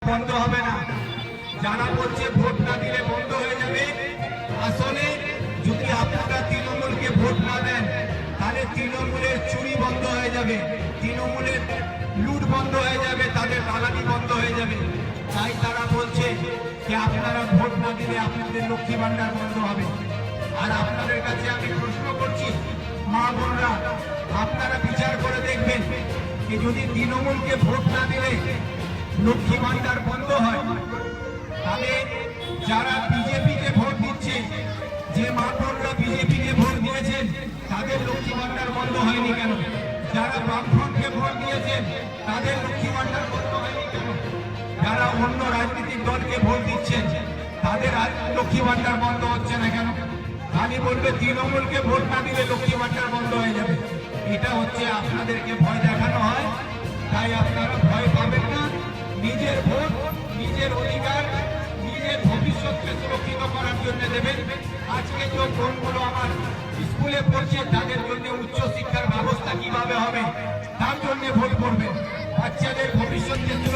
বন্ধ হবে না। যারা বলছে ভোট না দিলে বন্ধ হয়ে যাবে, আসলে যদি আপনারা তৃণমূলকে ভোট না দেন তাহলে তৃণমূলের চুরি বন্ধ হয়ে যাবে, তৃণমূলের লুট বন্ধ হয়ে যাবে, তাদের দালালি বন্ধ হয়ে যাবে। তাই তারা বলছে যে আপনারা ভোট না দিলে আপনাদের লক্ষ্মী ভান্ডার বন্ধ হবে। আর আপনাদের কাছে আমি প্রশ্ন করছি, মা বোনরা, আপনারা বিচার করে দেখবেন যে যদি তৃণমূলকে ভোট না দিলে লক্ষ্মী ভান্ডার বন্ধ হয়, তাহলে যারা বিজেপিকে ভোট দিচ্ছে, যে মা বোনরা বিজেপিকে ভোট দিয়েছেন তাদের লক্ষ্মী ভান্ডার বন্ধ হয়নি কেন? যারা বামফ্রন্টকে ভোট দিয়েছেন তাদের লক্ষ্মী ভান্ডার বন্ধ হয়নি কেন? যারা অন্য রাজনৈতিক দলকে ভোট দিচ্ছেন তাদের লক্ষ্মী ভান্ডার বন্ধ হচ্ছে না কেন? খালি বলবে তৃণমূলকে ভোট না দিলে লক্ষ্মী ভান্ডার বন্ধ হয়ে যাবে। এটা হচ্ছে আপনাদেরকে ভয় দেখানো হয়। তাই আপনারা ভয় পাবেন না, নিজের ভোট, নিজের অধিকার, নিজের ভবিষ্যৎকে সুরক্ষিত করার জন্য দেবেন। আজকে যে বোনগুলো আমার স্কুলে পড়ছে তাদের জন্য উচ্চ শিক্ষার ব্যবস্থা কিভাবে হবে তার জন্য ভোট করবেন। বাচ্চাদের ভবিষ্যৎকে সুরক্ষিত